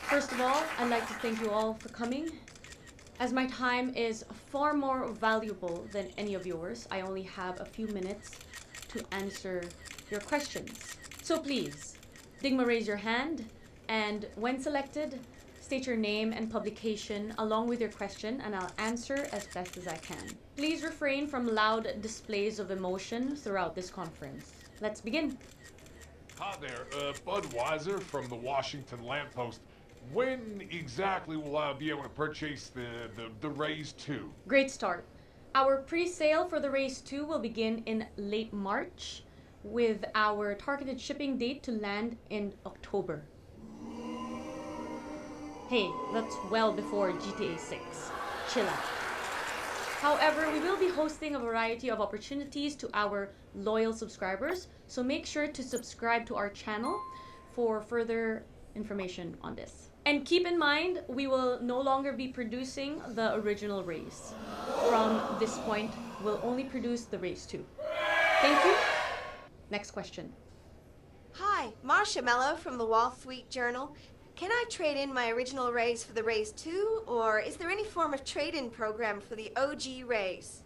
First of all, I'd like to thank you all for coming. As my time is far more valuable than any of yours, I only have a few minutes to answer your questions. So please, Digma, raise your hand, and when selected, state your name and publication along with your question, and I'll answer as best as I can. Please refrain from loud displays of emotion throughout this conference. Let's begin. Hi there, Budweiser from the Washington Lamppost. When exactly will I be able to purchase the Raise 2? Great start. Our pre-sale for the Raise 2 will begin in late March, with our targeted shipping date to land in October. Hey, that's well before GTA 6. Chill out. However, we will be hosting a variety of opportunities to our loyal subscribers, so make sure to subscribe to our channel for further information on this. And keep in mind, we will no longer be producing the original Raise. From this point, we'll only produce the Raise 2. Thank you. Next question. Hi, Marcia Mello from the Wall Street Journal. Can I trade in my original Raise for the Raise 2, or is there any form of trade-in program for the OG Raise?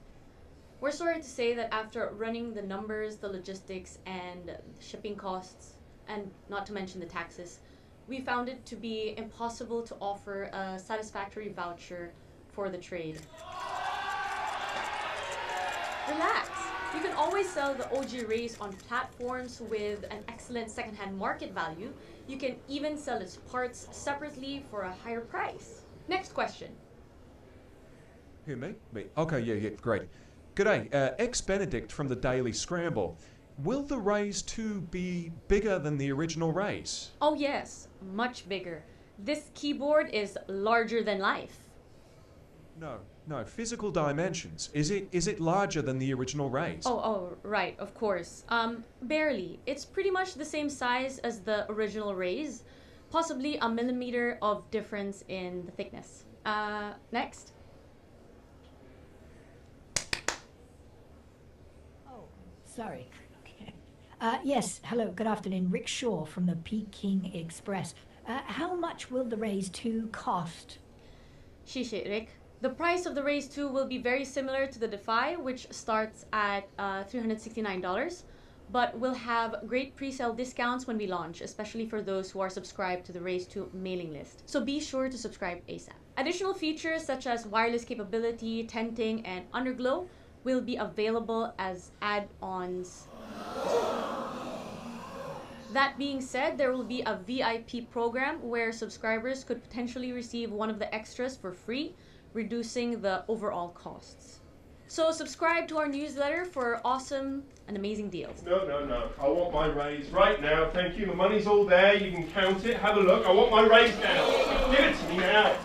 We're sorry to say that after running the numbers, the logistics, and shipping costs, and not to mention the taxes, we found it to be impossible to offer a satisfactory voucher for the trade. Relax. You can always sell the OG Raise on platforms with an excellent secondhand market value. You can even sell its parts separately for a higher price. Next question. Who, me? Me. Okay, yeah, great. G'day, X-Benedict from the Daily Scramble. Will the Raise 2 be bigger than the original Raise? Oh yes, much bigger. This keyboard is larger than life. No, physical dimensions. Is it larger than the original Raise? Oh, right, of course. Barely. It's pretty much the same size as the original Raise, possibly a millimeter of difference in the thickness. Next. Oh, sorry. Okay. Yes, hello, good afternoon. Rick Shaw from the Peking Express. How much will the Raise 2 cost? Shishi, Rick. The price of the Raise 2 will be very similar to the Defy, which starts at $369, but will have great pre-sale discounts when we launch, especially for those who are subscribed to the Raise 2 mailing list. So be sure to subscribe ASAP. Additional features such as wireless capability, tenting, and underglow will be available as add-ons. That being said, there will be a VIP program where subscribers could potentially receive one of the extras for free, reducing the overall costs. So subscribe to our newsletter for awesome and amazing deals. No. I want my Raise right now. Thank you. The money's all there. You can count it. Have a look. I want my Raise now. Give it to me now.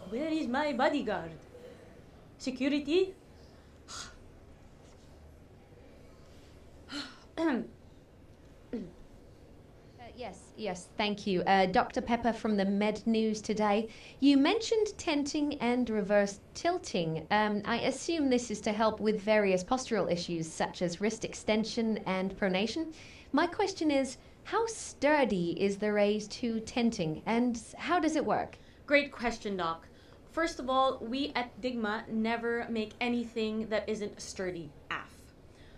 Where is my bodyguard? Security? Yes, thank you. Dr. Pepper from the Med News today. You mentioned tenting and reverse tilting. I assume this is to help with various postural issues such as wrist extension and pronation. My question is, how sturdy is the Raise 2 tenting and how does it work? Great question, Doc. First of all, we at Digma never make anything that isn't sturdy AF.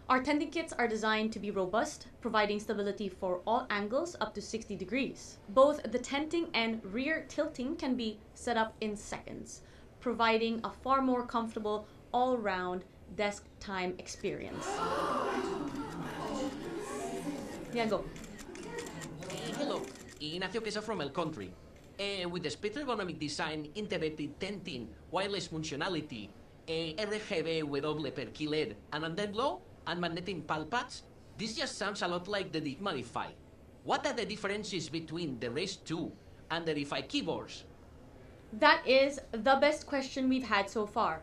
Our tenting kits are designed to be robust, providing stability for all angles up to 60 degrees. Both the tenting and rear tilting can be set up in seconds, providing a far more comfortable all-round desk time experience. Yeah, go. Hello, Ignacio Queso from El Country. With the speed ergonomic design, integrated tenting, wireless functionality, RGB with double per key LED, and underglow, and magnetic pal pads, this just sounds a lot like the Digma Defy. What are the differences between the Raise 2 and the Defy keyboards? That is the best question we've had so far.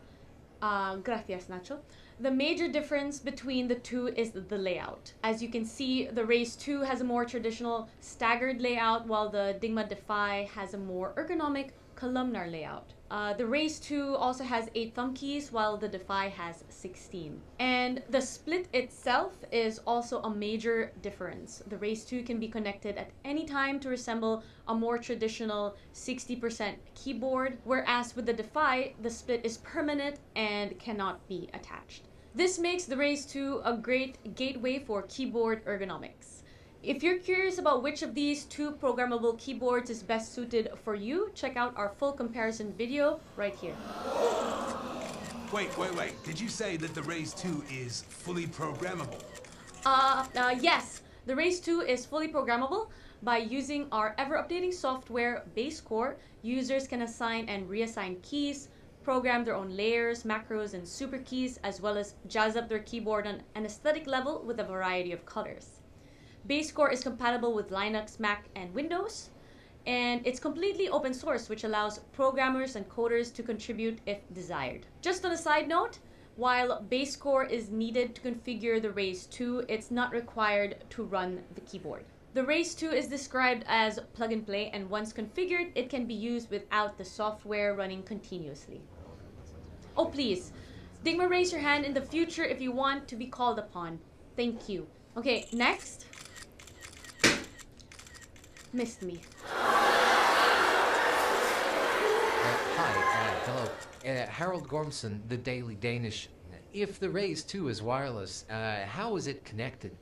Gracias, Nacho. The major difference between the two is the layout. As you can see, the Raise 2 has a more traditional staggered layout, while the Digma Defy has a more ergonomic columnar layout. The Raise 2 also has 8 thumb keys, while the Defy has 16. And the split itself is also a major difference. The Raise 2 can be connected at any time to resemble a more traditional 60% keyboard, whereas with the Defy, the split is permanent and cannot be attached. This makes the Raise 2 a great gateway for keyboard ergonomics. If you're curious about which of these two programmable keyboards is best suited for you, check out our full comparison video right here. Wait. Did you say that the Raise 2 is fully programmable? Yes, the Raise 2 is fully programmable. By using our ever-updating software, BaseCore, users can assign and reassign keys, program their own layers, macros, and super keys, as well as jazz up their keyboard on an aesthetic level with a variety of colors. BaseCore is compatible with Linux, Mac, and Windows, and it's completely open source, which allows programmers and coders to contribute if desired. Just on a side note, while BaseCore is needed to configure the Raise 2, it's not required to run the keyboard. The Raise 2 is described as plug and play, and once configured, it can be used without the software running continuously. Oh, please, Digma, raise your hand in the future if you want to be called upon. Thank you. Okay, next. Missed me. Hello. Harold Gormson, The Daily Danish. If the Raise 2 is wireless, how is it connected?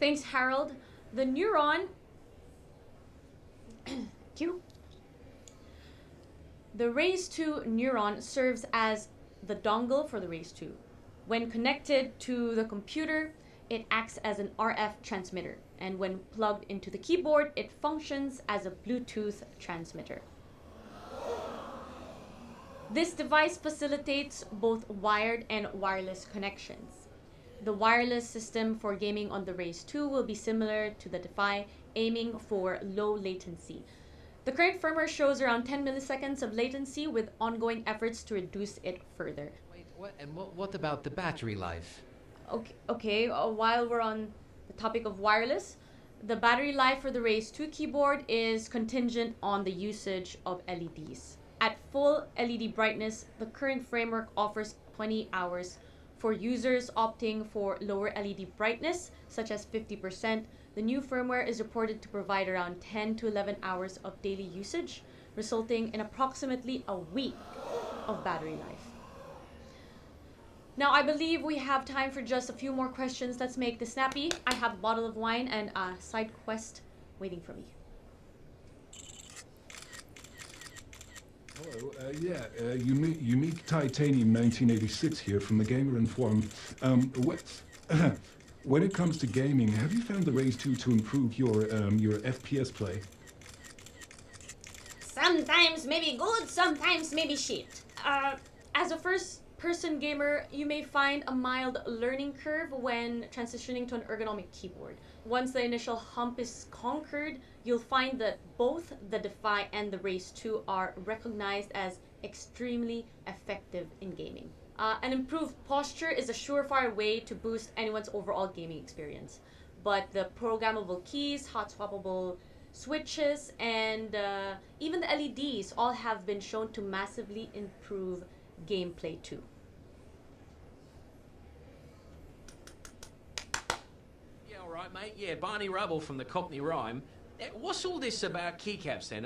Thanks, Harold. The Neuron... Q. The Raise 2 Neuron serves as the dongle for the Raise 2. When connected to the computer, it acts as an RF transmitter, and when plugged into the keyboard, it functions as a Bluetooth transmitter. This device facilitates both wired and wireless connections. The wireless system for gaming on the Raise 2 will be similar to the Defy, aiming for low latency. The current firmware shows around 10 milliseconds of latency, with ongoing efforts to reduce it further. Wait, what about the battery life? Okay, while we're on the topic of wireless, the battery life for the Raise 2 keyboard is contingent on the usage of LEDs. At full LED brightness, the current framework offers 20 hours. For users opting for lower LED brightness, such as 50%, the new firmware is reported to provide around 10 to 11 hours of daily usage, resulting in approximately a week of battery life. Now, I believe we have time for just a few more questions. Let's make this snappy. I have a bottle of wine and a side quest waiting for me. Hello, Unique Titanium 1986 here from the Gamer Inform. When it comes to gaming, have you found the Raise 2 to improve your FPS play? Sometimes maybe good, sometimes maybe shit. As a first-person gamer, you may find a mild learning curve when transitioning to an ergonomic keyboard. Once the initial hump is conquered, you'll find that both the Defy and the Raise 2 are recognized as extremely effective in gaming. An improved posture is a surefire way to boost anyone's overall gaming experience. But the programmable keys, hot swappable switches, and even the LEDs all have been shown to massively improve gameplay too. Yeah, all right, mate. Yeah, Barney Rubble from the Cockney Rhyme. What's all this about keycaps then?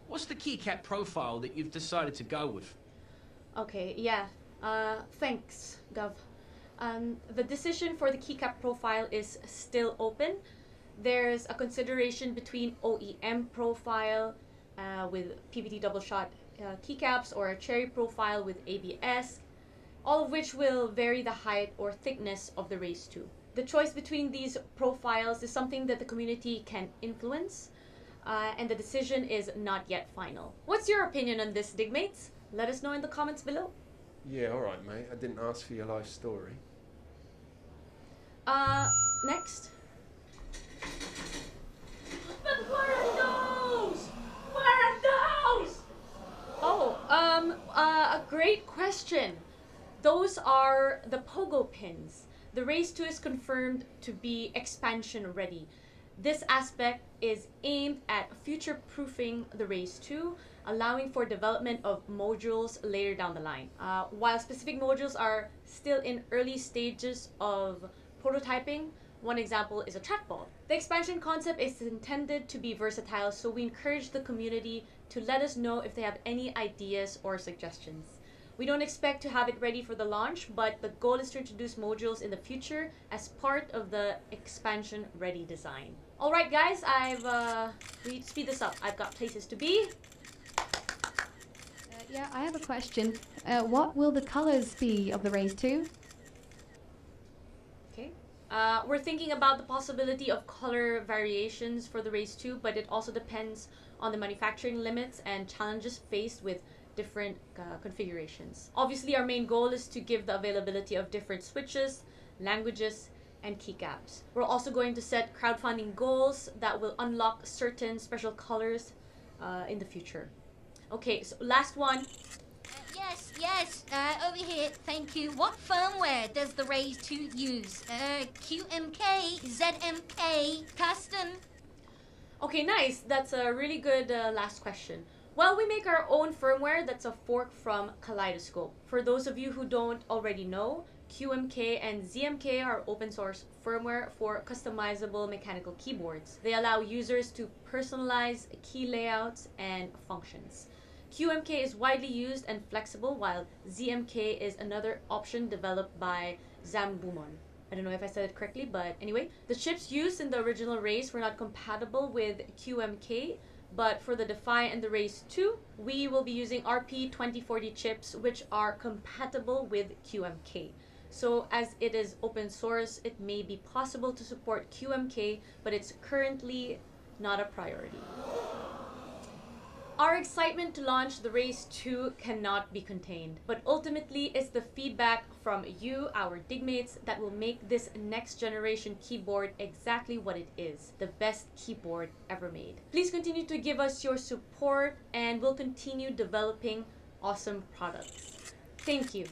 What's the keycap profile that you've decided to go with? Okay, yeah. Thanks, Gov. The decision for the keycap profile is still open. There's a consideration between OEM profile with PVT double shot keycaps or a cherry profile with ABS, all of which will vary the height or thickness of the Raise 2. The choice between these profiles is something that the community can influence, and the decision is not yet final. What's your opinion on this, Digmates? Let us know in the comments below. Yeah, alright, mate. I didn't ask for your life story. Next. But where are those? Where are those? Oh, a great question. Those are the pogo pins. The Raise 2 is confirmed to be expansion ready. This aspect is aimed at future-proofing the Raise 2, allowing for development of modules later down the line. While specific modules are still in early stages of prototyping, one example is a trackball. The expansion concept is intended to be versatile, so we encourage the community to let us know if they have any ideas or suggestions. We don't expect to have it ready for the launch, but the goal is to introduce modules in the future as part of the expansion ready design. Alright guys, we speed this up. I've got places to be. Yeah, I have a question. What will the colors be of the Raise 2? Okay. We're thinking about the possibility of color variations for the Raise 2, but it also depends on the manufacturing limits and challenges faced with different configurations. Obviously, our main goal is to give the availability of different switches, languages, and keycaps. We're also going to set crowdfunding goals that will unlock certain special colors in the future. Okay, so last one. Yes, over here, thank you. What firmware does the Raise 2 use? QMK, ZMK, custom? Okay, nice. That's a really good last question. Well, we make our own firmware that's a fork from Kaleidoscope. For those of you who don't already know, QMK and ZMK are open source firmware for customizable mechanical keyboards. They allow users to personalize key layouts and functions. QMK is widely used and flexible, while ZMK is another option developed by Zambumon. I don't know if I said it correctly, but anyway. The chips used in the original Raise were not compatible with QMK, but for the Defy and the Raise 2, we will be using RP2040 chips, which are compatible with QMK. So as it is open source, it may be possible to support QMK, but it's currently not a priority. Our excitement to launch the Raise 2 cannot be contained, but ultimately it's the feedback from you, our digmates, that will make this next generation keyboard exactly what it is, the best keyboard ever made. Please continue to give us your support and we'll continue developing awesome products. Thank you.